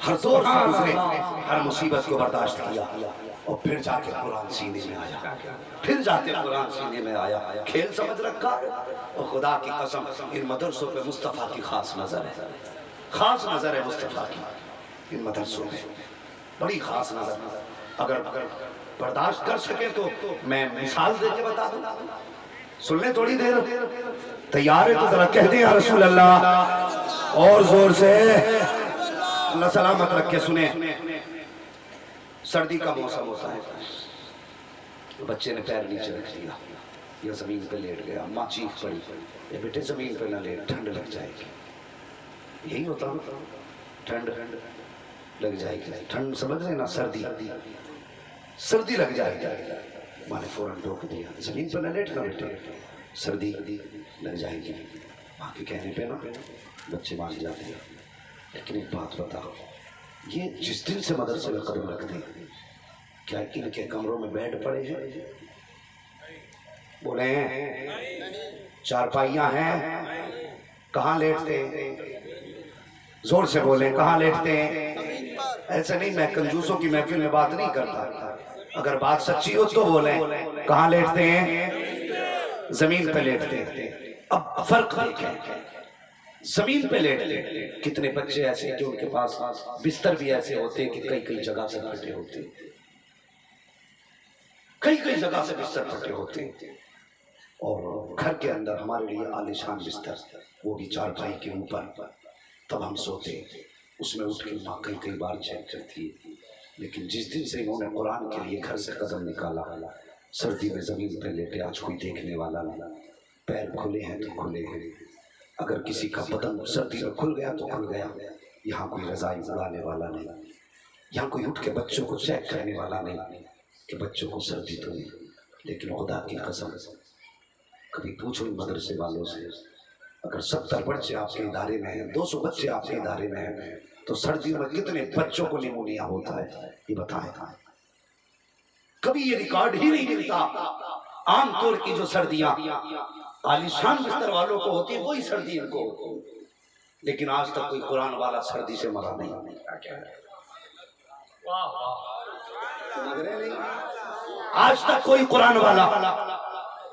ہر دور سے گزرے، ہر مصیبت کو برداشت کیا، اور پھر جا کے قرآن سینے میں آیا، پھر جاتے قرآن سینے میں آیا، کھیل سمجھ رکھا، اور خدا کی قسم ان مدرسوں پہ مصطفیٰ کی خاص نظر ہے، خاص نظر ہے مصطفیٰ کی ان مدرسوں پہ، بڑی خاص نظر۔ اگر برداشت کر سکے تو میں مثال دے کے بتا دوں، سن لیں تھوڑی دیر، تیار ہے تو ذرا کہہ دیں یا رسول اللہ، اور زور سے، اللہ سلامت رکھ کے سنیں۔ سردی کا موسم ہوتا ہے، بچے نے پیر نیچے رکھ دیا یا زمین پہ لیٹ گیا، ماں چیخ پڑی، اے بیٹے زمین پہ نہ لیٹ، ٹھنڈ لگ جائے گی۔ یہی ہوتا ہے، ٹھنڈ لگ جائے گی، ٹھنڈ سمجھ رہے نا، سردی لگ جائے گی۔ ماں نے فوراً روک دیا، زمین پہ نہ لیٹنا بیٹے، سردی لگ جائے گی۔ ماں کے کہنے پہ نا بچے مان جاتے ہیں۔ لیکن ایک بات بتاؤ، یہ جس دن سے مدرسے میں قدم رکھتے ہیں، کیا ان کے کمروں میں بیڈ پڑے ہیں؟ بولے ہیں؟ چارپائیاں ہیں؟ کہاں لیٹتے ہیں؟ زور سے بولیں، کہاں لیٹتے ہیں؟ ایسے نہیں، میں کنجوسوں کی محفل میں بات نہیں کرتا، اگر بات سچی ہو تو بولیں، کہاں لیٹتے ہیں؟ زمین پہ لیٹتے ہیں۔ اب فرق دیکھیں، زمین پہ لیٹتے ہیں۔ کتنے بچے ایسے کہ ان کے پاس بستر بھی ایسے ہوتے کہ کئی جگہ سے پھٹے ہوتے، کئی جگہ سے بستر پھٹے ہوتے، اور گھر کے اندر ہمارے لیے عالیشان بستر، وہ بھی چارپائی کے اوپر، تب ہم سوتے، اس میں اٹھ کے ماں کئی بار چیک کرتی ہے۔ لیکن جس دن سے انہوں نے قرآن کے لیے گھر سے قدم نکالا، سردی میں زمین پہ لیٹے، آج کوئی دیکھنے والا نہیں، پیر کھلے ہیں تو کھلے ہیں، اگر کسی کا بدن سردی میں کھل گیا تو کھل گیا، یہاں کوئی رضائی اڑانے والا نہیں، یہاں کوئی اٹھ کے بچوں کو چیک کرنے والا نہیں کہ بچوں کو سردی تو نہیں۔ لیکن خدا کی قسم، کبھی پوچھو ان مدرسے والوں سے، اگر 70 بچے آپ کے ادارے میں ہیں، 200 بچے آپ کے ادارے میں ہیں، تو سردیوں میں کتنے بچوں کو نیمونیا ہوتا ہے، یہ بتائیں۔ کبھی یہ ریکارڈ ہی نہیں ملتا۔ عام طور کی جو سردیاں عالیشان بستر والوں کو ہوتی ہیں، وہی سردی ان کو ہوتی ہے، لیکن آج تک کوئی قرآن والا سردی سے مرا نہیں۔ آج تک کوئی قرآن والا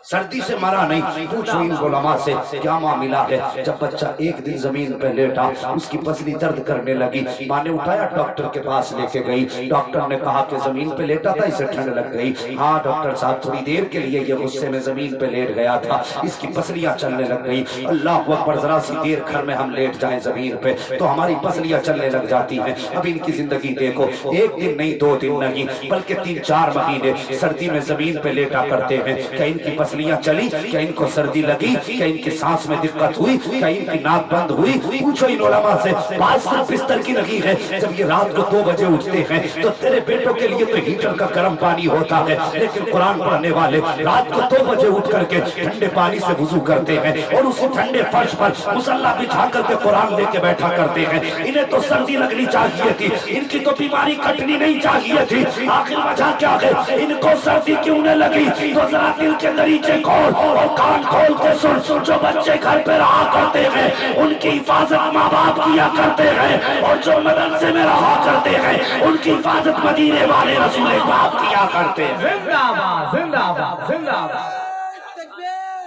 سردی سے مرا نہیں۔ پوچھو ان علماء سے کیا معاملہ ہے؟ جب بچہ ایک دن زمین پہ لیٹا، اس کی پسلی درد کرنے لگی، ماں نے اٹھایا ڈاکٹر کے پاس لے کے گئی، ڈاکٹر نے کہا کہ زمین پہ لیٹا تھا، اسے ٹھنڈ لگ گئی۔ ہاں ڈاکٹر صاحب، تھوڑی دیر کے لیے یہ غصے میں زمین پہ لیٹ گیا تھا، اس کی پسلیاں چلنے لگ گئی۔ اللہ اکبر، ذرا سی دیر گھر میں ہم لیٹ جائیں زمین پہ تو ہماری پسلیاں چلنے لگ جاتی ہیں۔ اب ان کی زندگی دیکھو، ایک دن نہیں، 2 دن نہیں، بلکہ 3-4 مہینے سردی میں زمین پہ لیٹا کرتے ہیں۔ کیا ان کی پسلیاں چلی؟ کیا ان کو سردی لگی؟ کیا ان کی سانس میں دقت ہوئی؟ کیا ان کی ناک بند ہوئی؟ پوچھو ان علماء سے۔ بات صرف بستر کی نہیں ہے، جب یہ رات کو 2 بجے اٹھتے ہیں تو تیرے بیٹوں کے لیے تو ہیٹر کا گرم پانی ہوتا ہے، لیکن قرآن پڑھنے والے رات کو 2 بجے اٹھ کر کے ٹھنڈے پانی سے وضو کرتے ہیں، اور اسی ٹھنڈے فرش پر مصلا بچھا کر کے قرآن لے کے بیٹھا کرتے ہیں۔ انہیں تو سردی لگنی چاہیے تھی، ان کی تو بیماری کٹنی نہیں چاہیے تھی، آخر وجہ کیا ہے؟ ان کو سردی کیوں نہ لگی؟ تو ذرا دل کے دریچے کھول اور کان کھول کے سن۔ جو بچے گھر پہ رہا کرتے ہیں ان کی حفاظت ماں باپ کیا کرتے ہیں، اور جو مدرسے میں رہا کرتے ہیں ان کی حفاظت مدینے والے رسول پاک کیا کرتے ہیں۔ زندہ باد، زندہ باد، زندہ باد،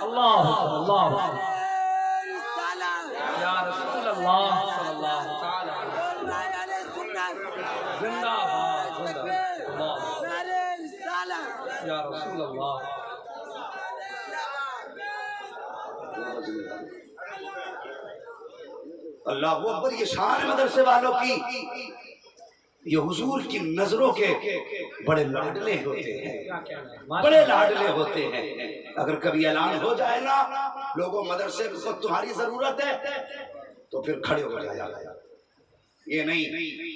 اللہ اللہ یا رسول اللہ صلی اللہ تعالی زندہ باد، یا رسول اللہ۔ اللہ اکبر، یہ شان مدرسے والوں کی، یہ حضور کی نظروں کے بڑے لاڈلے ہوتے ہیں، بڑے لاڈلے ہوتے ہیں۔ اگر کبھی اعلان ہو جائے نا لوگوں مدرسے کو تمہاری ضرورت ہے تو پھر کھڑے ہو جایا، یہ نہیں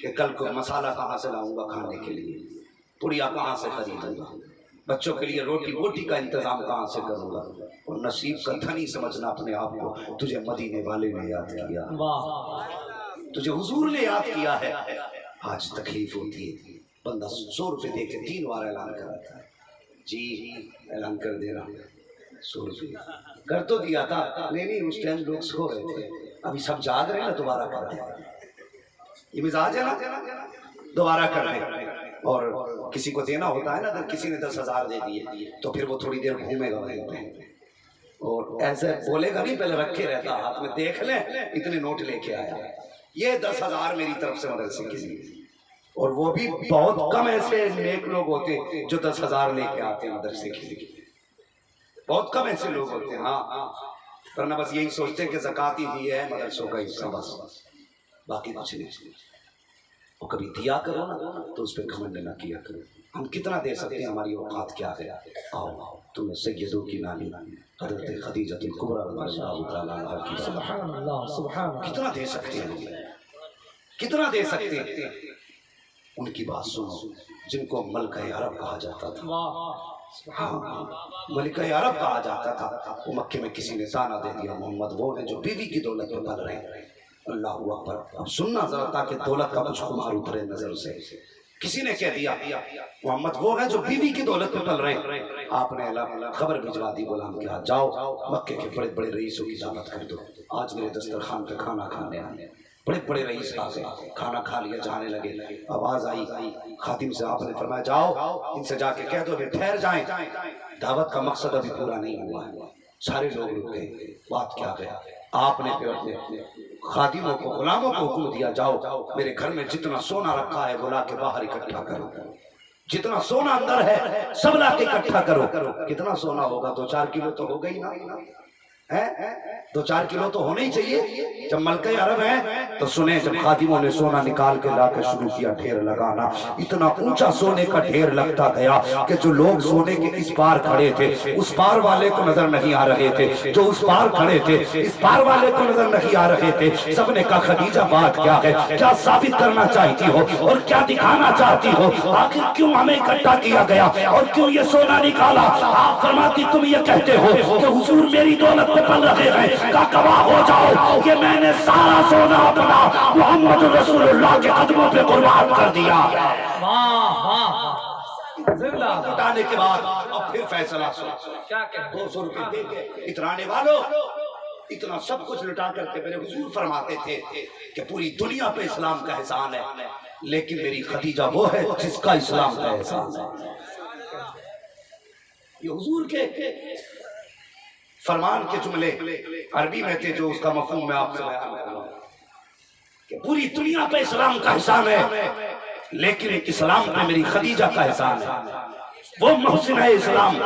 کہ کل کو مسالہ کہاں سے لاؤں گا کھانے کے لیے، پڑیا کہاں سے خریدوں گا، بچوں کے لیے روٹی بوٹی کا انتظام کہاں سے کروں گا۔ اور نصیب کا دھنی سمجھنا اپنے آپ کو، تجھے مدینے والے نے یاد کیا، تجھے حضور نے یاد کیا ہے۔ آج تکلیف ہوتی ہے، بندہ 100 روپے دے کے 3 بار اعلان کراتا ہے، جی اعلان کر دے رہا ہوں 100 روپے کر تو دیا تھا، نہیں اس ٹائم لوگ سو رہے تھے، ابھی سب جاگ رہے ہیں نا، دوبارہ کر دیں، یہ مزاج ہے نا، دوبارہ کر دیں۔ اور کسی کو دینا ہوتا ہے نا، اگر کسی نے 10,000 دے دیے تو پھر وہ تھوڑی دیر گھومے گا اور ایسے بولے گا نہیں، پہلے رکھے رہتا ہاتھ میں، دیکھ لیں اتنے نوٹ لے کے آیا، یہ 10,000 میری طرف سے مدرسے کے لیے۔ اور وہ بھی بہت کم ایسے نیک لوگ ہوتے جو 10,000 لے کے آتے ہیں مدرسے کے لیے، بہت کم ایسے لوگ ہوتے ہیں۔ ہاں، ورنہ بس یہی سوچتے ہیں کہ زکوٰۃ ہی دی ہے مدرسوں کا حصہ، بس باقی کچھ نہیں۔ اور کبھی دیا کرو نا تو اس پہ گھمنڈ نہ کیا کرو۔ ہم کتنا دے سکتے ہیں، ہماری اوقات کیا ہے؟ آؤ تمہیں سیدوں کی نانی حضرت خدیجہ الکبریٰ رضی اللہ تعالیٰ عنہا کی سبحان اللہ، سبحان اللہ، کتنا دے سکتے ہیں، کتنا دے سکتے ہیں۔ ان کی بات سنو، جن کو ملکہ عرب کہا جاتا تھا، ملکہ عرب کہا جاتا تھا، وہ مکے میں کسی نے تانا دے دیا، محمد وہ ہیں جو بیوی کی دولت پہ پل رہے ہیں۔ اللہ اکبر، اب سننا ذرا تاکہ دولت کا کچھ خمار اترے نظر سے۔ کسی نے کہہ دیا محمد وہ ہے جو بیوی کی دولت پہ پل رہے ہیں۔ آپ نے خبر بھجوا دی غلام کے ہاتھ، جاؤ مکے کے بڑے بڑے رئیسوں کی دعوت کر دو، آج میرے دسترخوان پہ کھانا کھانے آنے۔ بڑے بڑے رئیس آ گئے، کھانا کھا لیا، جانے لگے، آواز آئی خادم سے، آپ نے فرمایا جاؤ ان سے جا کے کہہ دو کہ ٹھہر جائیں، دعوت کا مقصد ابھی پورا نہیں ہوا ہے۔ سارے لوگ رک گئے، بات کیا گیا؟ آپ نے پھر اپنے خادموں کو، غلاموں کو حکم دیا، جاؤ میرے گھر میں جتنا سونا رکھا ہے وہ لا کے باہر اکٹھا کرو، جتنا سونا اندر ہے سب لا کے اکٹھا کرو۔ کتنا سونا ہوگا؟ 2-4 کلو تو ہو گئی نا، 2-4 کلو تو ہونے ہی چاہیے۔ جب ملکہ عرب ہیں تو سنیں، جب خادموں نے سونا نکال کے لا کے شروع کیا ڈھیر لگانا، اتنا اونچا سونے کا ڈھیر لگتا گیا کہ جو لوگ سونے کے اس پار کھڑے تھے اس پار والے کو نظر نہیں آ رہے تھے، جو اس پار کھڑے تھے اس پار والے کو نظر نہیں آ رہے تھے۔ سب نے کہا خدیجہ بات کیا ہے، کیا ثابت کرنا چاہتی ہو اور کیا دکھانا چاہتی ہو؟ آخر کیوں ہمیں اکٹھا کیا گیا اور کیوں یہ سونا نکالا؟ آپ فرماتی تم یہ کہتے ہو کہ حضور میری دولت پہ پل رہے ہیں، کا گواہ ہو جاؤ کہ میں نے سارا سونا اپنا محمد رسول اللہ کے قدموں پہ قربان کر دیا۔ زندہ اٹھانے کے بعد اب پھر فیصلہ سن، کیا کہتے 200 روپے دے کے اترانے والوں، اتنا سب کچھ لٹا کر کے میرے حضور فرماتے تھے کہ پوری دنیا پہ اسلام کا احسان ہے، لیکن میری خدیجہ وہ ہے جس کا اسلام کا احسان ہے۔ یہ حضور کے فرمان کے جملے عربی میں تھے، جو اس کا مفہوم میں آپ سے بیان کر رہا ہوں کہ پوری دنیا پہ اسلام کا احسان ہے، لیکن اسلام پہ میری خدیجہ کا احسان ہے۔ وہ محسن ہے اسلام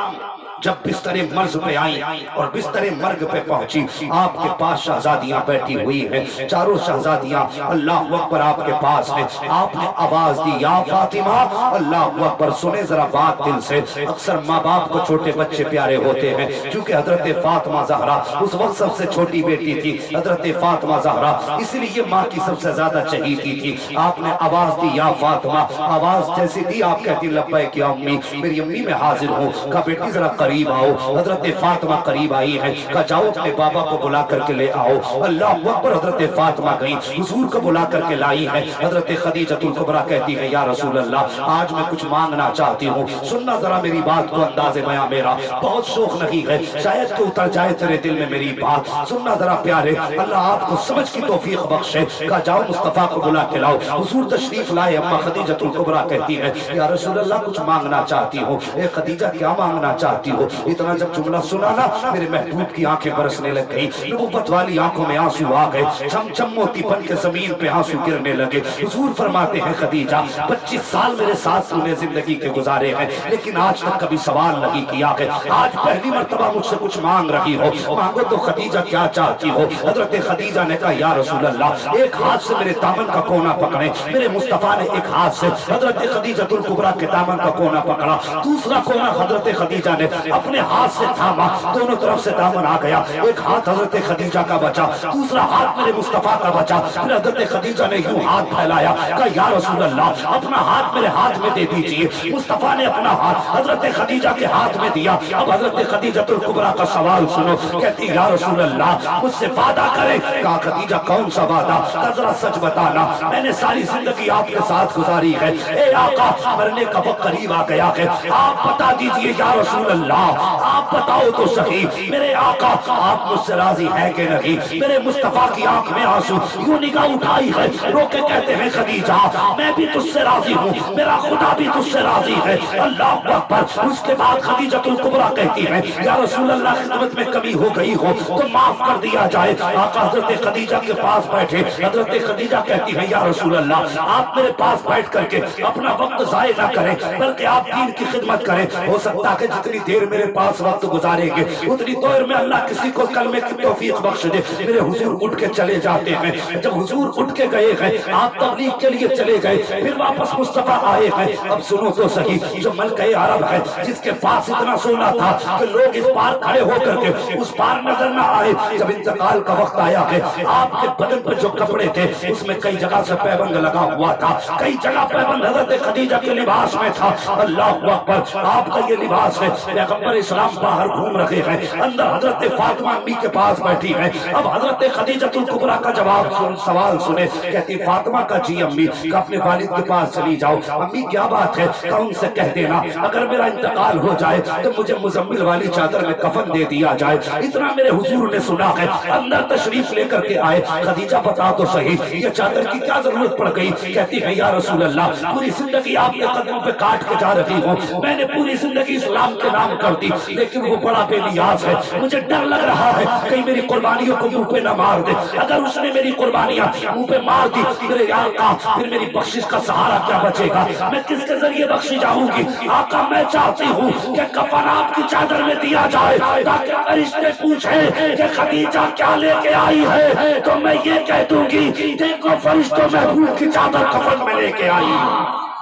جب بستر مرض پہ آئی اور بستر مرگ پہ پہنچی، آپ کے پاس شہزادیاں بیٹھی ہوئی ہیں، چاروں شہزادیاں اللہ اکبر آپ کے پاس ہیں۔ آپ نے آواز دی، یا فاطمہ، اللہ اکبر۔ سنیں ذرا بات دل سے، اکثر ماں باپ کو چھوٹے بچے پیارے ہوتے ہیں، کیونکہ حضرت فاطمہ زہرا اس وقت سب سے چھوٹی بیٹی تھی، حضرت فاطمہ زہرا، اس لیے ماں کی سب سے زیادہ چہیتی تھی۔ آپ نے آواز دی، یا فاطمہ۔ آواز جیسے دی آپ کہتی لبیک یا امی، میری امی میں حاضر ہوں۔ کہا بیٹی ذرا قریب آؤ۔ حضرت فاطمہ قریب آئی ہے، کہا جاؤ اپنے بابا کو بلا کر کے لے آؤ۔ اللہ اکبر۔ حضرت فاطمہ گئی، حضور کو بلا کر کے لائی ہے۔ حضرت خدیجہ الکبریٰ کہتی ہے، یا رسول اللہ آج میں کچھ مانگنا چاہتی ہوں، سننا ذرا میری بات کو، انداز بیاں میرا بہت شوق نہیں ہے، شاید کہ اتر جائے تیرے دل میں میری بات، سننا ذرا پیارے، اللہ آپ کو سمجھ کی توفیق بخشے۔ کہا جاؤ مصطفیٰ کو بلا کے لاؤ۔ حضور تشریف لائے، اما خدیجہ الکبریٰ کہتی ہے، یا رسول اللہ کچھ مانگنا چاہتی ہوں۔ اے خدیجہ کیا مانگنا چاہتی ہو؟ اتنا جب جملہ سنا نا، میرے محبوب کی آنکھیں برسنے لگ گئی، نبوت والی آنکھوں میں آنسو آ گئے، چم چم موتی بن کے زمین پہ آنسو گرنے لگے۔ حضور فرماتے ہیں، خدیجہ 25 سال میرے ساتھ تو نے زندگی کے گزارے ہیں، لیکن آج تک کبھی سوال نہیں کیا ہے، آج پہلی مرتبہ مجھ سے کچھ مانگ رہی ہو، مانگو تو خدیجہ کیا چاہتی ہو؟ حضرت خدیجہ نے کہا، یا رسول اللہ ایک ہاتھ سے میرے دامن کا کونا پکڑے۔ میرے مصطفیٰ نے ایک ہاتھ سے حضرت خدیجہ الکبریٰ کے دامن کا کونا پکڑا، دوسرا کونا حضرت خدیجہ نے اپنے ہاتھ سے تھاما، دونوں طرف سے دامن آ گیا، ایک ہاتھ حضرت خدیجہ کا بچا، دوسرا ہاتھ میرے مصطفیٰ کا بچا۔ پھر حضرت خدیجہ نے یوں ہاتھ پھیلایا، کہا یا رسول اللہ اپنا ہاتھ میرے ہاتھ میں دے دیجئے۔ مصطفیٰ نے اپنا ہاتھ حضرت خدیجہ کے ہاتھ میں دیا۔ اب حضرت خدیجہ الکبریٰ کا سوال سنو، کہتی یا رسول اللہ مجھ سے وعدہ کرے۔ کہا خدیجہ کون سا وعدہ؟ کہا ذرا سچ بتانا، میں نے ساری زندگی آپ کے ساتھ گزاری ہے، اے آقا مرنے کا وقت قریب آ گیا ہے، آپ بتا دیجئے یا رسول اللہ آپ بتاؤ تو صحیح میرے آقا آپ مجھ سے راضی ہے کہ نہیں؟ میرے مصطفیٰ کی آنکھ میں آنسو، یوں نگاہ اٹھائی ہے، رو کے کہتے ہیں خدیجہ میں بھی تجھ سے راضی ہوں، میرا خدا بھی تجھ سے راضی ہے۔ اللہ اکبر۔ اس کے بعد خدیجہ الکبریٰ کہتی ہے یا رسول اللہ خدمت میں کمی ہو گئی ہو تو معاف کر دیا جائے۔ آقا حضرت خدیجہ کے پاس بیٹھے، حضرت خدیجہ کہتی ہے یا رسول اللہ آپ میرے پاس بیٹھ کر کے اپنا وقت ضائع نہ کریں بلکہ آپ دین کی خدمت کریں، ہو سکتا ہے جتنی دیر میرے پاس وقت گزاریں گے اتنی دیر میں اللہ کسی کو کلمے کی توفیق بخش دے۔ میرے حضور اٹھ کے چلے جاتے ہیں، جب حضور اٹھ کے گئے ہیں آپ تبلیغ کے لیے چلے گئے، پھر واپس مصطفیٰ آئے ہیں۔ اب سنو تو صحیح، جو ملکہ عرب ہے جس کے پاس اتنا سونا تھا کہ لوگ اس پار کھڑے ہو کر کے اس پار نظر نہ آئے، جب انتقال کا وقت آیا ہے آپ کے بدن پر جو کپڑے تھے اس میں کئی جگہ سے پیبند لگا ہوا تھا، کئی جگہ پیبند حضرت خدیجہ کے لباس میں تھا۔ اللہ اکبر، آپ کا یہ لباس ہے، پیغمبر اسلام باہر گھوم رہے ہیں، اندر حضرت فاطمہ امی کے پاس بیٹھی ہے۔ اب حضرت خدیجہ الکبریٰ کا جواب سوال سنے، کہتی فاطمہ کا جی امی کہ اپنے والد کے پاس چلی جاؤ، امی کیا بات ہے کہ ان سے کہہ دینا اگر میرا انتقال ہو جائے تو مجھے مزمل والی چادر میں کفن دے دیا جائے۔ اتنا میرے حضور نے سنا ہے، اندر تشریف لے کر کے آئے۔ خدیجہ بتا تو صحیح یہ چادر کی کیا ضرورت پڑ گئی؟ کہتی ہے یا رسول اللہ پوری زندگی آپ کے قدموں پہ کاٹ کے جا رہی ہوں، میں نے پوری زندگی اسلام کے نام کر دی لیکن وہ بڑا بے نیاز ہے، مجھے ڈر لگ رہا ہے کہیں میری قربانیوں کو منہ پہ نہ مار دے، اگر اس نے میری قربانیاں منہ پہ مار دی میرے آقا پھر میری بخشش کا سہارا کیا بچے گا، میں کس کے ذریعے بخشی جاؤں گی؟ آقا میں چاہتی ہوں کہ کفن آپ کی چادر میں دیا جائے تاکہ فرشتے پوچھیں کہ خدیجہ کیا لے کے آئی ہے تو میں یہ کہہ دوں گی دیکھو فرشتوں محبوب کی چادر کفن میں لے کے آئی۔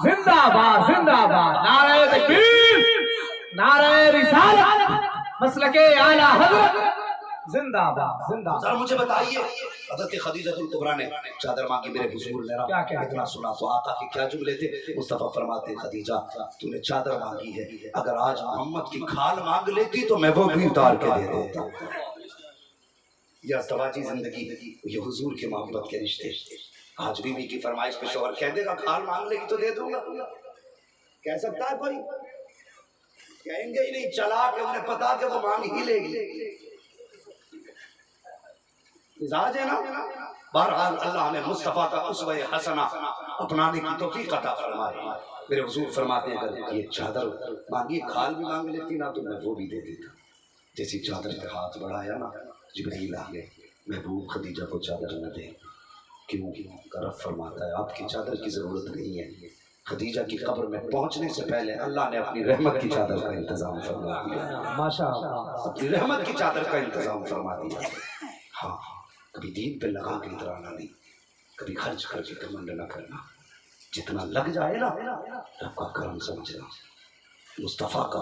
زندہ باد زندہ باد، نعرہ تکبیر، نعرہ رسالت، مسلک اعلیٰ حضرت، زندہ باد زندہ باد۔ ذرا مجھے بتائیے حضرت خدیجہ الکبریٰ نے چادر مانگی، میرے حضور نے اتنا سنا تو آقا کے کیا جملے تھے؟ مصطفیٰ فرماتے خدیجہ تو نے چادر مانگی ہے، اگر آج محمد کی کھال مانگ لیتی تو میں وہ بھی اتار کے دے دیتا۔ یہ ازدواجی زندگی، یہ حضور کے محبت کے رشتے۔ آج بیوی کی فرمائش پہ شوہر کہہ دے گا کھال مانگ لے گی تو دے دوں گا، کہہ سکتا ہے کوئی؟ کہیں گے ہی نہیں، چلا کے انہیں پتا کہ وہ مانگ ہی لے گی، مزاج ہے نا۔ بہرحال اللہ نے مصطفیٰ کا اسوہ حسنہ اپنانے کی توفیق عطا فرمائی۔ میرے حضور فرماتے ہیں اگر یہ چادر مانگی کھال بھی مانگ لیتی نا تو میں وہ بھی دے دیتا۔ جیسی چادر پہ ہاتھ بڑھایا نا جبریل آ گئے، محبوب خدیجہ کو چادر نہ دے، کیوں رب فرماتا ہے آپ کی چادر کی ضرورت نہیں ہے۔ خدیجہ کی قبر میں پہنچنے سے پہلے اللہ نے اپنی رحمت کی چادر کا انتظام فرما دیا، ماشاءاللہ اپنی رحمت کی چادر کا انتظام فرما دیا۔ ہاں کبھی دین پہ لگا کے اترانا نہیں، کبھی خرچ کر کے گھمنڈ نہ کرنا، جتنا لگ جائے نا رب کا کرم سمجھنا، مصطفیٰ کا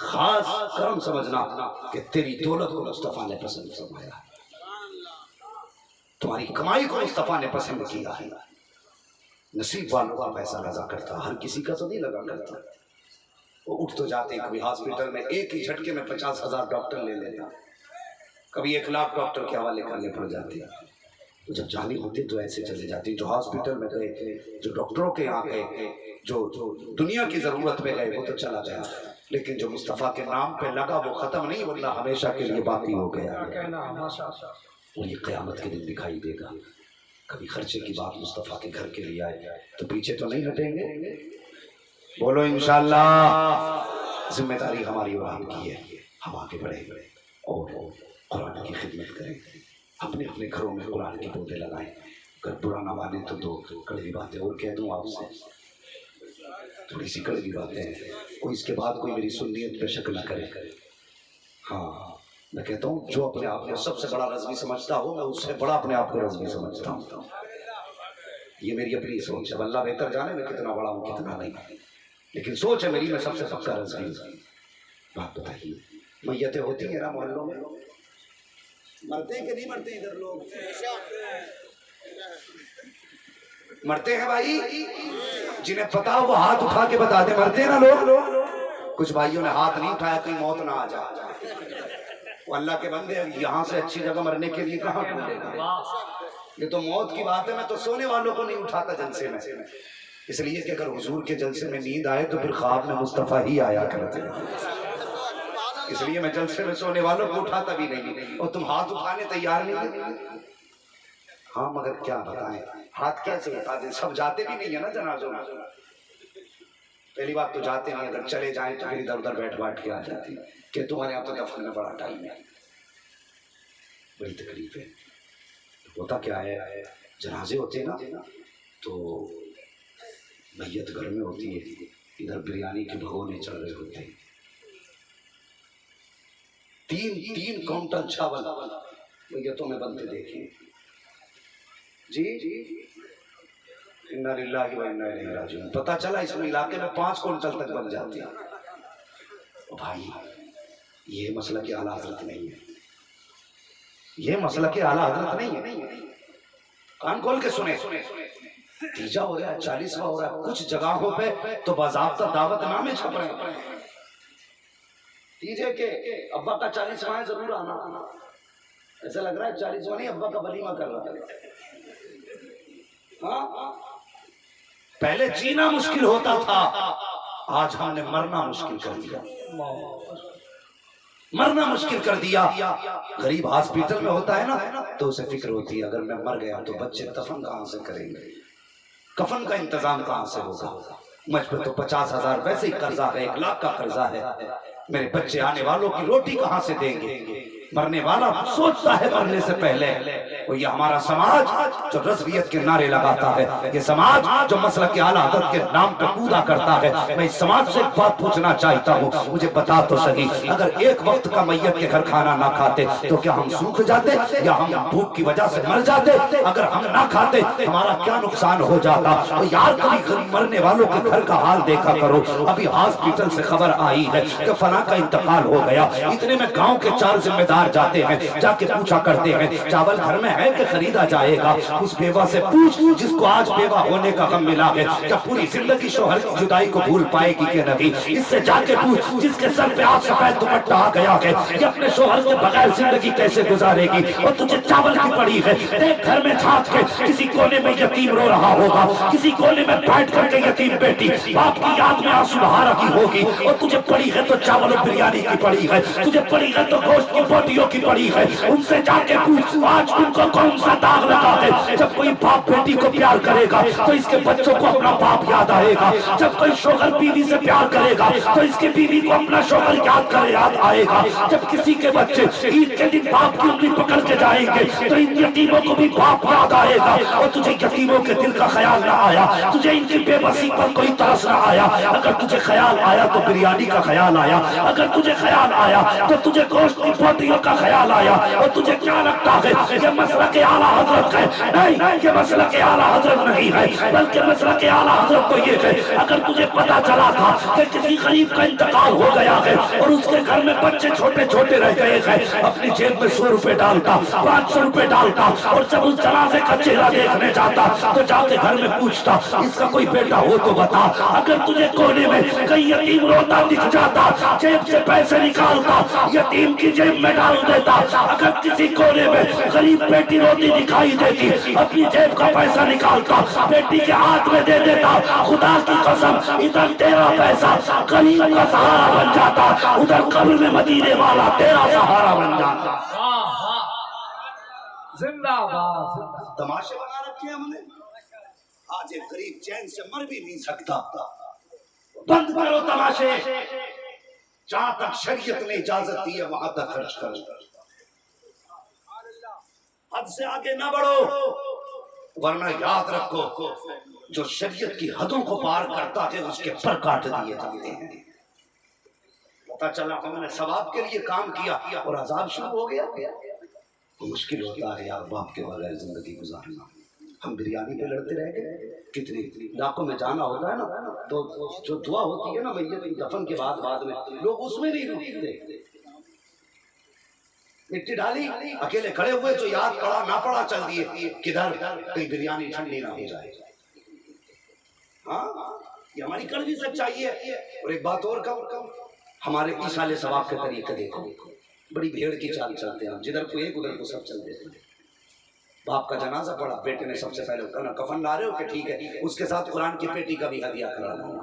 خاص کرم سمجھنا کہ تیری دولت کو مصطفیٰ نے پسند فرمایا، تمہاری کمائی کو مصطفیٰ نے پسند کیا ہے۔ نصیب والوں کا پیسہ لگا کرتا، ہر کسی کا تو نہیں لگا کرتا۔ وہ اٹھ تو جاتے ہیں، کبھی ہاسپٹل میں ایک ہی جھٹکے میں 50,000 ڈاکٹر لے لیتا، کبھی 1 لاکھ ڈاکٹر کے حوالے کرنے پڑ جاتے ہیں۔ تو جب جانے ہوتے تو ایسے چلے جاتے ہیں، جو ہاسپٹل میں گئے، جو ڈاکٹروں کے یہاں گئے، جو دنیا کی ضرورت میں گئے وہ تو چلا گیا، لیکن جو مصطفیٰ کے نام پہ لگا وہ ختم نہیں، ورنہ ہمیشہ کے لیے باقی ہو گیا۔ اور یہ قیامت کے دن دکھائی دے گا۔ کبھی خرچے کی بات مصطفیٰ کے گھر کے لیے آئے تو پیچھے تو نہیں ہٹیں گے، بولو انشاءاللہ۔ ذمہ داری ہماری اور آپ کی ہے، ہم آگے بڑھیں اور قرآن کی خدمت کریں، اپنے اپنے گھروں میں قرآن کے پودے لگائیں۔ اگر برا نہ مانے تو 2 کڑوی باتیں اور کہہ دوں آپ سے، تھوڑی سی کڑوی باتیں ہیں، کوئی اس کے بعد کوئی میری سنیت پہ شک نہ کرے۔ ہاں میں کہتا ہوں جو اپنے آپ کو سب سے بڑا رضوی سمجھتا ہو میں اس سے بڑا اپنے آپ کو رضوی سمجھتا ہوں، یہ میری اپنی سوچ ہے، اللہ بہتر جانے میں کتنا بڑا ہوں کتنا نہیں، لیکن سوچ ہے میری میں سب سے پکا رضوی ہوں۔ بات بتائیے میتیں ہوتی ہیں نا محلوں میں، مرتے ہیں کہ نہیں مرتے ادھر لوگ؟ مرتے ہیں بھائی، جنہیں پتا وہ ہاتھ اٹھا کے بتا دے، مرتے ہیں نا لوگ۔ کچھ بھائیوں نے ہاتھ نہیں اٹھایا کہیں موت نہ آ جائے، وہ اللہ کے بندے یہاں سے اچھی جگہ مرنے کے لیے کہاں ڈھونڈے گا؟ یہ تو موت کی بات ہے، میں تو سونے والوں کو نہیں اٹھاتا جلسے میں، اس لیے کہ اگر حضور کے جلسے میں نیند آئے تو پھر خواب میں مصطفیٰ ہی آیا کرتے ہیں۔ اس لیے میں جلسے میں سونے والوں کو اٹھاتا بھی نہیں، اور تم ہاتھ اٹھانے تیار نہیں۔ ہاں مگر کیا بتائیں، ہاتھ کیسے اٹھا دیں، سب جاتے بھی نہیں ہے نا جنازوں میں۔ پہلی بات تو جاتے نہیں، اگر چلے جائیں تو پھر ادھر ادھر بیٹھ کے آ جاتی کہ تمہارے یہاں تو دفن میں بڑا ٹائم ہے، بڑی تکلیف ہے۔ ہوتا کیا ہے، جنازے ہوتے ہیں نا تو میت گھر میں ہوتی ہے، ادھر بریانی کے بھگونے چل رہے ہوتے ہیں، تین کاؤنٹر چاول میتوں میں بنتے دیکھیں جی۔ انا للہ و انا الیہ راجعون۔ پتہ چلا اس میں علاقے میں 5 کوئنٹل تک بن جاتی ہے۔ بھائی یہ مسئلہ کہ اعلیٰ حضرت نہیں ہے، یہ مسئلہ کہ اعلیٰ حضرت نہیں ہے۔ کان کھول کے سنیں، تیجا ہو رہا ہے، 40واں ہو رہا ہے، کچھ جگہوں پہ تو باضابطہ دعوت نامے چھپ رہے ہیں تیجے کے ابا کا 40واں ہے، ضرور آنا۔ ایسا لگ رہا ہے 40واں نہیں، ابا کا ولیمہ کر رہا ہے۔ پہلے جینا مشکل ہوتا تھا، آج ہم نے مرنا مشکل کر دیا، مرنا مشکل کر دیا۔ غریب ہاسپیٹل میں ہوتا ہے نا تو اسے فکر ہوتی ہے اگر میں مر گیا تو بچے دفن کہاں سے کریں گے، کفن کا انتظام کہاں سے ہوگا، مجھ پہ تو 50,000 ویسے ہی قرضہ ہے، 1 لاکھ کا قرضہ ہے، میرے بچے آنے والوں کی روٹی کہاں سے دیں گے۔ مرنے والا سوچتا ہے مرنے سے پہلے، اور یہ ہمارا سماج جو رضویت کے نعرے لگاتا ہے، یہ سماج جو مسلک اعلیٰ حضرت کے نام پہ کودا کرتا ہے، میں اس سماج سے ایک بات پوچھنا چاہتا ہوں، مجھے بتا تو صحیح، اگر ایک وقت کا میت کے گھر کھانا نہ کھاتے تو کیا ہم سوکھ جاتے یا ہم بھوک کی وجہ سے مر جاتے؟ اگر ہم نہ کھاتے ہمارا کیا نقصان ہو جاتا؟ اور یار کبھی مرنے والوں کے گھر کا حال دیکھا کرو، ابھی ہاسپیٹل سے خبر آئی ہے کہ فلاں کا انتقال ہو گیا، اتنے میں گاؤں کے 4 ذمہ دار جاتے ہیں، جا کے پوچھا کرتے ہیں چاول گھر میں ہے کہ خریدا جائے گا؟ اس بیوہ سے پوچھ جس کو آج بیوہ ہونے کا غم ملا ہے، کیا پوری زندگی شوہر کی جدائی کو بھول پائے گی کہ نہیں؟ اس سے جا کے پوچھ جس کے سر پہ آج سفید دوپٹہ آ گیا ہے کہ اپنے شوہر کے بغیر زندگی کیسے گزارے گی، اور تجھے چاول کی پڑی ہے۔ دیکھ گھر میں جھانک کے کسی کونے میں یتیم رو رہا ہوگا، کسی کونے میں بیٹھ کر کے یتیم بیٹی باپ کی یاد میں آنسو بہا رہی ہوگی، اور تجھے پڑی ہے تو چاول و بریانی کی پڑی ہے، تجھے پڑی ہے تو گوشت کی بوٹیوں کی پڑی ہے۔ ان سے جا کے پوچھ آج ان کو کون سا داغ لگا ہے؟ جب کوئی باپ بیٹی کو پیار کرے گا تو اس کے بچوں کو اپنا باپ یاد آئے گا، جب کوئی شوہر بیوی سے پیار کرے گا تو اس کی بیوی کو اپنا شوہر یاد آئے گا، جب کسی کے بچے عید کے دن باپ کی انگلی پکڑ کے جائیں گے تو ان یتیموں کو بھی باپ یاد آئے گا۔ اور تجھے یتیموں کے دل کا خیال نہ آیا، تجھے ان کی بے بسی پر کوئی ترس نہ آیا، اگر تجھے خیال آیا تو بریانی کا خیال آیا، اگر تجھے خیال آیا تو تجھے گوشت کی بوٹیوں کا خیال آیا، اور تجھے کیا لگتا ہے یہ مسلک اعلیٰ حضرت ہے؟ نہیں، یہ مسلک اعلیٰ حضرت نہیں ہے، بلکہ مسلک اعلیٰ حضرت تو یہ ہے اگر تجھے پتا چلا تھا کہ کسی غریب کا انتقال ہو گیا ہے اور اس کے گھر میں بچے چھوٹے چھوٹے رہ گئے ہیں، اپنی جیب میں 100 روپے ڈالتا، 500 روپے ڈالتا، اور جب اس جنازے کا چہرہ دیکھنے جاتا تو جا کے گھر میں پوچھتا اس کا کوئی بیٹا ہو تو بتا۔ اگر تجھے کونے میں کئی یتیم روتا دکھ جاتا، جیب سے پیسے نکالتا یتیم کی جیب میں ڈال دیتا، اگر کسی کونے میں غریب بیٹی روتی دکھائی دیتی اپنی جیب کا پیسہ نکالتا بیٹی کے ہاتھ میں دے دیتا، خدا کی قسم ادھر تیرا پیسہ غریب کا سہارا بن جاتا، ادھر قبر میں مدینے والا تیرا سہارا بن جاتا۔ زندہ باد۔ تماشے بنا رکھے ہم نے، آج ایک غریب چین سے مر بھی نہیں سکتا۔ بند کرو تماشے، جہاں تک شریعت نے اجازت دی ہے وہاں تک خرچ کرو، حد سے آگے نہ بڑھو، ورنہ یاد رکھو جو شریعت کی حدوں کو پار کرتا ہے اس کے پر کاٹ دیے جاتے ہیں۔ پتہ چلا ہم نے ثواب کے لیے کام کیا اور عذاب شروع ہو گیا۔ مشکل ہوتا ہے یار باپ کے بغیر زندگی گزارنا۔ ہم بریانی پہ لڑتے رہ گئے، کتنے علاقوں میں جانا ہوتا ہے نا تو جو دعا ہوتی ہے نا میت کی دفن کے بعد میں لوگ اس میں نہیں رکتے، مٹی ڈالی اکیلے کھڑے ہوئے جو یاد پڑا نہ پڑا چل دیے کدھر کہیں بریانی ٹھنڈی نہ ہو جائے۔ ہاں یہ ہماری کڑوی سچائی ہے۔ اور ایک بات اور کہوں، ہمارے ایصال ثواب کے طریقے دیکھو، بڑی بھیڑ کی چال چلتے ہیں، جدھر کو ایک ادھر کو سب چل دیتے ہیں۔ باپ کا جنازہ پڑا، بیٹے نے سب سے پہلے کہا کفن لا رہے ہو کہ ٹھیک ہے، اس کے ساتھ قرآن کی پیٹی کا بھی ہدیہ کرا لانا۔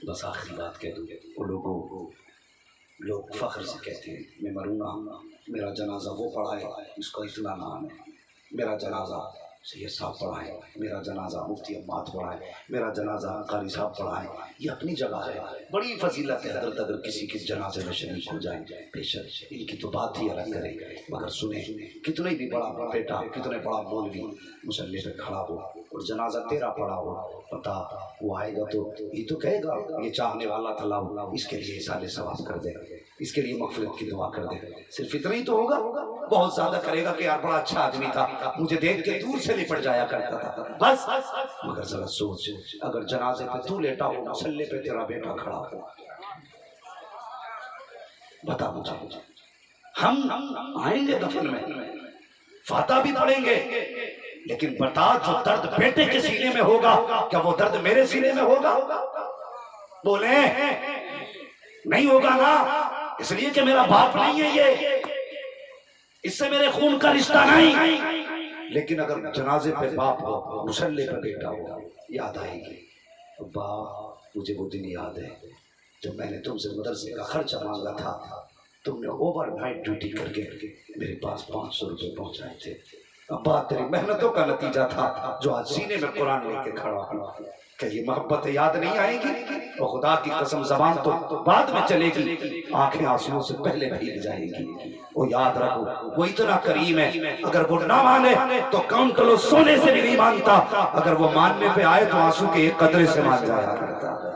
بس آخری بات کہہ دوں، وہ لوگ فخر سے کہتے ہیں میں مروں گا، میرا جنازہ وہ پڑھائے اس کو اطلاع نام ہے، میرا جنازہ سید صاحب پڑھائے، میرا جنازہ مفتی عماد پڑھائے، میرا جنازہ قاری صاحب پڑھائے، یہ اپنی جگہ ہے، بڑی فضیلت ہے حضرت اگر کسی کے جنازے میں شریک ہو جائیں، بے شک ان کی تو بات ہی الگ کریں، مگر سنیں کتنے بھی بڑا بیٹا، کتنے بڑا مولوی مسلح پہ کھڑا ہو اور جنازہ تیرا پڑا ہو، پتا وہ آئے گا تو یہ تو کہے گا یہ چاہنے والا تھا اس کے لیے سال ثواب کر دے، اس کے لیے مغفرت کی دعا کر دے، صرف اتنا ہی تو ہوگا، بہت زیادہ کرے گا کہ یار بڑا اچھا آدمی تھا، مجھے دیکھ کے دور سے لپٹ جایا کرتا تھا، بس مگر ذرا سوچ اگر جنازے پہ تو لیٹا ہو، مسلح پہ تیرا بیٹا کھڑا ہو، بتا مجھے ہم آئیں گے دفن میں فاتحہ بھی پڑھیں گے، لیکن بتا جو درد بیٹے کے سینے میں ہوگا کیا وہ درد میرے سینے میں ہوگا؟ بولیں نہیں ہوگا نا، اس لیے کہ میرا باپ نہیں ہے یہ، اس سے میرے خون کا رشتہ نہیں، لیکن اگر جنازے پہ باپ ہو، مسلح پہ بیٹا ہو، یاد آئے گی ابا مجھے وہ دن یاد ہے جب میں نے تم سے مدرسے کا خرچہ مانگا تھا، تم نے اوور نائٹ ڈیوٹی کر کے میرے پاس 500 روپے پہنچائے تھے، ابا تیری محنتوں کا نتیجہ تھا جو آج سینے میں قرآن لے کے کھڑا ہوں، کہ یہ محبت یاد نہیں آئے گی؟ اور خدا کی قسم زبان تو بعد میں چلے گی، آنکھیں آنسوؤں سے پہلے بھیگ جائے گی، وہ یاد رکھو وہ اتنا کریم ہے، اگر وہ نہ مانے تو کاؤنٹلو سونے سے بھی نہیں مانتا، اگر وہ ماننے پہ آئے تو آنسو کے ایک قطرے سے مان جایا کرتا ہے،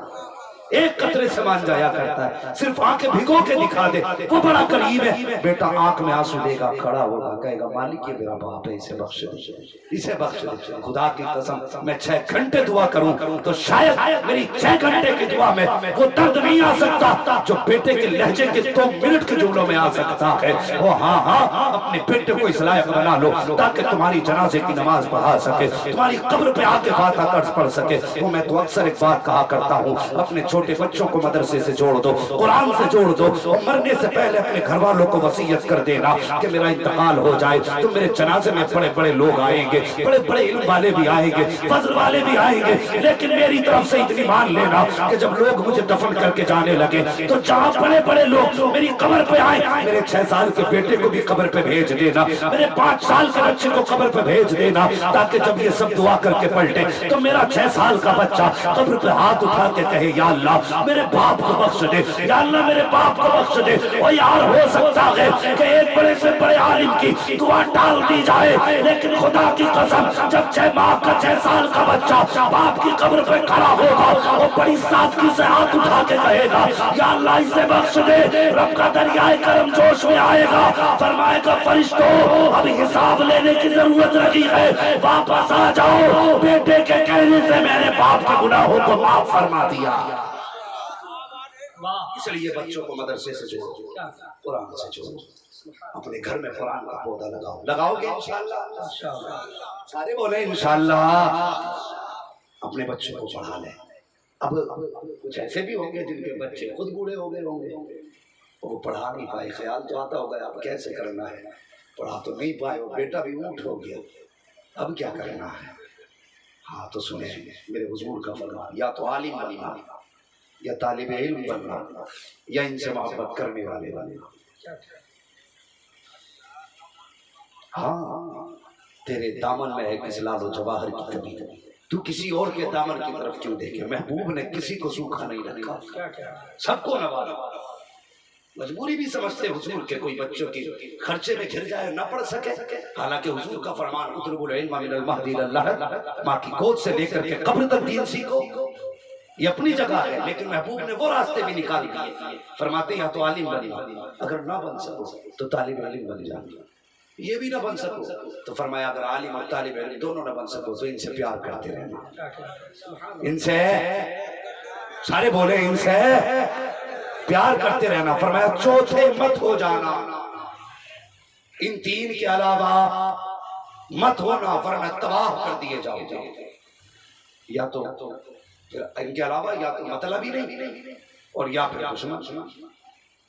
ایک قطرے سے مان جایا کرتا ہے، صرف آنکھیں بھگو کے دکھا دے، وہ بڑا قریب ہے، بیٹا آنکھ میں آنسو لے گا، کھڑا ہوگا، کہے گا مالک یہ میرا باپ ہے، اسے بخش دے، اسے بخش دے، خدا کی قسم میں 6 گھنٹے دعا کروں تو شاید میری 6 گھنٹے کی دعا میں وہ درد نہیں آ سکتا جو بیٹے کے لہجے کے 2 منٹ کے جملوں میں آ سکتا ہے، وہ ہاں اپنے بیٹے کو اس لائق بنا لو تاکہ تمہاری جنازے کی نماز پڑھا سکے، تمہاری قبر پہ آ کے فاتحہ قرض پڑھ سکے، وہ میں تو اکثر ایک بات کہا کرتا ہوں، اپنے چھوٹے بچوں کو مدرسے سے جوڑ دو، قرآن سے جوڑ دو، اور مرنے سے پہلے اپنے گھر والوں کو وصیت کر دینا کہ میرا انتقال ہو جائے تو میرے جنازے میں بڑے بڑے لوگ آئیں گے، بڑے بڑے علم والے بھی آئیں گے، فضل والے بھی آئیں گے، لیکن میری طرف سے اتنی مان لینا کہ جب لوگ مجھے دفن کر کے جانے لگے تو جہاں بڑے بڑے لوگ میری قبر پہ آئے، میرے 6 سال کے بیٹے کو بھی قبر پہ بھیج دینا، میرے 5 سال کے بچے کو قبر پہ بھیج دینا، تاکہ جب یہ سب دعا کر کے پلٹے تو میرا 6 سال کا بچہ قبر پہ ہاتھ اٹھا کے کہے یا اللہ میرے باپ کو بخش دے، یا اللہ میرے باپ کو بخش دے۔ اور یار ہو سکتا ہے کہ ایک بڑے سے بڑے عالم کی دعا ٹال دی جائے، لیکن خدا کی قسم جب 6 ماہ کا 6 سال کا بچہ باپ کی قبر پہ کھڑا ہوگا وہ بڑی سادگی سے ہاتھ اٹھا کے کہے گا یا اللہ اسے بخش دے، رب کا دریائے کرم جوش میں آئے گا، فرمائے گا فرشتوں اب حساب لینے کی ضرورت نہیں ہے، واپس آ جاؤ، بیٹے کے کہنے سے میں نے باپ کے گناہوں کو معاف فرما دیا۔ اس لیے بچوں کو مدرسے سے جوڑو، قرآن سے جوڑو، اپنے گھر میں قرآن کا پودا لگاؤ، لگاؤ گے انشاءاللہ؟ سارے بولے انشاءاللہ۔ اپنے بچوں کو پڑھا لیں، اب کچھ ایسے بھی ہوں گے جن کے بچے خود بوڑھے ہو گئے ہوں گے، وہ پڑھا نہیں پائے، خیال تو آتا ہوگا اب کیسے کرنا ہے، پڑھا تو نہیں پائے، وہ بیٹا بھی اونٹ ہو گیا، اب کیا کرنا ہے؟ ہاں تو سنیں میرے حضور کا فرمان، یا تو عالم بننا یا طالب علم بننا یا ان سے محبت کرنے والے بننا۔ ہاں تیرے دامن میں ہے کس لال و جواہر کی کمی، تو کسی اور کے دامن کی طرف کیوں دیکھے؟ محبوب نے کسی کو سوکھا نہیں رکھا، سب کو نوازا، مجبوری بھی سمجھتے حضور کے کوئی بچوں کی خرچے میں گر جائے نہ پڑھ سکے، حالانکہ حضور کا فرمان اطلبوا العلم من المہد الی اللحد، ماں کی گود سے لے کر کے قبر تک دین سیکھو، یہ اپنی جگہ ہے، لیکن محبوب نے وہ راستے بھی نکال دیے، فرماتے یا تو عالم بننا، اگر نہ بن سکو تو طالب علم بن جانا، یہ بھی نہ بن سکو تو فرمایا اگر عالم اور طالب علم دونوں نہ بن سکو تو ان سے پیار کرتے رہنا، ان سے سارے بولے ان سے پیار کرتے رہنا، فرمایا چوتھے مت ہو جانا، ان 3 کے علاوہ مت ہونا ورنہ تباہ کر دیے جاؤ گے، یا تو ان کے علاوہ یا تو مطلب ہی نہیں اور یا پھر دشمن،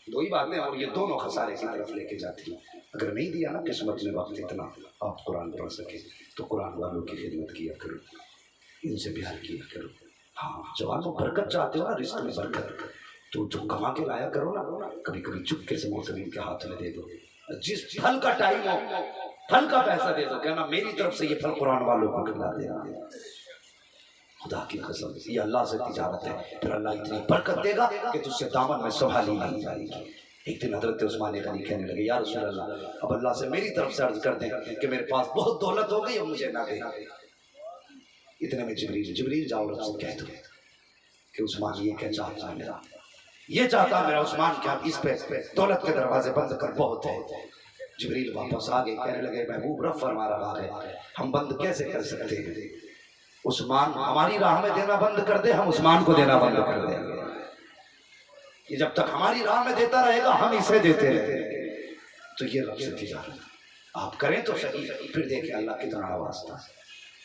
2 ہی باتیں، اور یہ دونوں خسارے کی طرف لے کے جاتی ہیں۔ اگر نہیں دیا نا قسمت میں وقت اتنا آپ قرآن پڑھ سکے تو قرآن والوں کی خدمت کیا کرو، ان سے پیار کیا کرو، ہاں جوانوں برکت چاہتے ہو نا، رزق میں برکت، تو جو کما کے لایا کرو نا، کبھی کبھی چپکے سے محتمین کے ہاتھ میں دے دو، جس پھل کا ٹائم ہو پھل کا پیسہ دے دو، کہنا میری طرف سے یہ پھل قرآن والوں کو کھلا دے رہا ہے، خدا کی قسم یہ اللہ سے تجارت ہے، پھر اللہ اتنی برکت دے گا کہ تجھ سے دامن میں سنبھالی نہیں جائے گی۔ ایک دن حضرت عثمان غنی کہنے لگے یا رسول اللہ اب اللہ سے میری طرف سے عرض کر دیں کہ میرے پاس بہت دولت ہو گئی اب مجھے نہ دے، اتنے میں جبریل جاؤ رب سے کہہ دو کہ عثمان یہ کیا چاہتا ہے میرا، یہ چاہتا ہے میرا عثمان کہ آپ اس پہ دولت کے دروازے بند کر بہت ہے۔ جبریل واپس آگے کہنے لگے محبوب رب فرما رہا ہے ہم بند کیسے کر سکتے ہیں، عثمان ہماری راہ میں دینا بند کر دے ہم عثمان کو دینا بند کر دیں گے، کہ جب تک ہماری راہ میں دیتا رہے گا ہم اسے دیتے رہیں گے، تو یہ رب سے تجارت آپ کریں تو صحیح، پھر دیکھیں اللہ کتنا نوازتا ہے،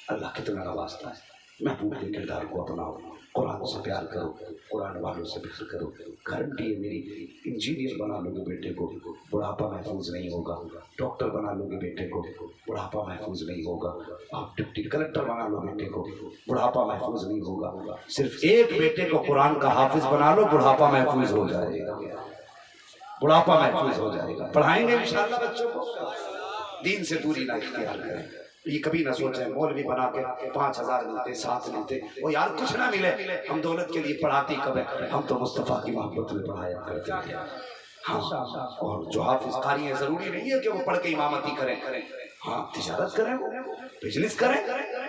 اللہ کتنا نوازتا ہے۔ محبوب کے کردار کو اپناؤ، قرآن سے پیار کرو، قرآن والوں سے فکر کرو، گارنٹی ہے میری انجینئر بنا لو گے بیٹے کو بڑھاپا محفوظ نہیں ہوگا، ڈاکٹر بنا لو گے بیٹے کو بڑھاپا محفوظ نہیں ہوگا، آپ ڈپٹی کلکٹر بنا لو بیٹے کو بڑھاپا محفوظ نہیں ہوگا، صرف ایک بیٹے کو قرآن کا حافظ بنا لو بڑھاپا محفوظ ہو جائے گا، بڑھاپا محفوظ ہو جائے گا۔ پڑھائیں گے انشاءاللہ بچوں کو، دین سے دوری نہ اختیار کریں، یہ کبھی نہ سوچیں مولوی بنا کے 5,000 ملتے 7 ملتے وہ یار کچھ نہ ملے، ہم دولت کے لیے پڑھاتے کب ہیں، ہم تو مصطفیٰ کی محبت میں پڑھایا کرتے ہیں۔ ہاں اور جو حافظ قاری ہیں ضروری نہیں ہے کہ وہ پڑھ کے امامتی کریں، ہاں تجارت کریں، بزنس کریں،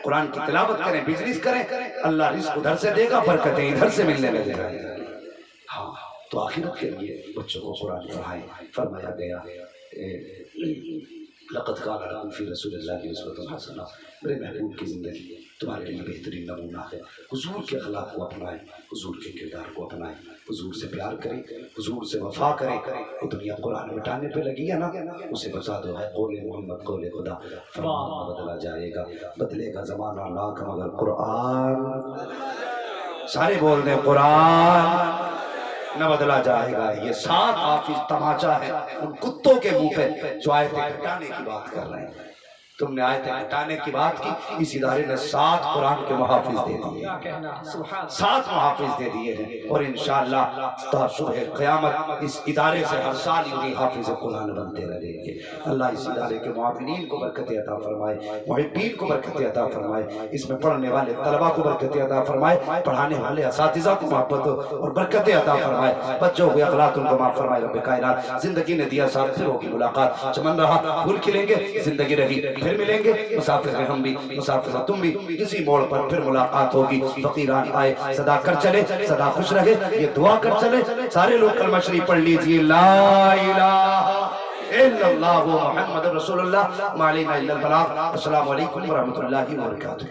قرآن کی تلاوت کریں، بزنس کریں، اللہ رزق ادھر سے دے گا برکتیں ادھر سے ملنے لگے گا۔ ہاں تو آخرت کے لیے بچوں کو قرآن پڑھائیں، فرمایا گیا لقد کان لکم فی رسول اللہ کی اسوۃ حسنہ، میرے محبوب کی زندگی تمہارے لیے بہترین نمونہ ہے، حضور کے اخلاق کو اپنائیں، حضور کے کردار کو اپنائیں، حضور سے پیار کریں، حضور سے وفا کریں، وہ دنیا قرآن مٹانے پہ لگی ہے نا، اسے بتا دو ہے قول محمد قول خدا، فرمان بدلا جائے گا، بدلے گا زمانہ لاکھ مگر قرآن، سارے بول دیں قرآن نہ بدلا جائے گا۔ یہ 7 حافظ تماچا ہے ان کتوں کے منہ پہ جو آیتیں ہٹانے کی بات کر رہے ہیں، تم نے آیتیں ہٹانے کی بات کی، اس ادارے نے 7 قرآن کے محافظ دے دیے، 7 محافظ دے دیے ہیں، اور انشاءاللہ تا صبح قیامت اس ادارے سے ہر سال یوں حافظ قرآن بنتے رہیں گے۔ اللہ اس ادارے کے معاونین کو برکت عطا فرمائے، محبین کو برکت عطا فرمائے، اس میں پڑھنے والے طلباء کو برکت عطا فرمائے، پڑھانے والے اساتذہ کو محبت اور برکت عطا فرمائے، بچوں کو اخلاق ان کو معاف فرمائے۔ رب کائنات زندگی نے دیا ساتھ پھر ہوگی ملاقات، چمن رہا پھول کھلیں گے، زندگی رہی پھر ملیں گے، مسافر ہیں ہم بھی مسافر ہیں تم بھی، کسی موڑ پر پھر ملاقات ہوگی۔ فقیران آئے صدا کر چلے، صدا خوش رہے، یہ دعا کر چلے، سارے لوگ کلمہ شریف پڑھ لیجئے، لا الہ الا اللہ محمد رسول اللہ ما علینا الا البلاغ۔ السلام علیکم ورحمۃ اللہ وبرکاتہ۔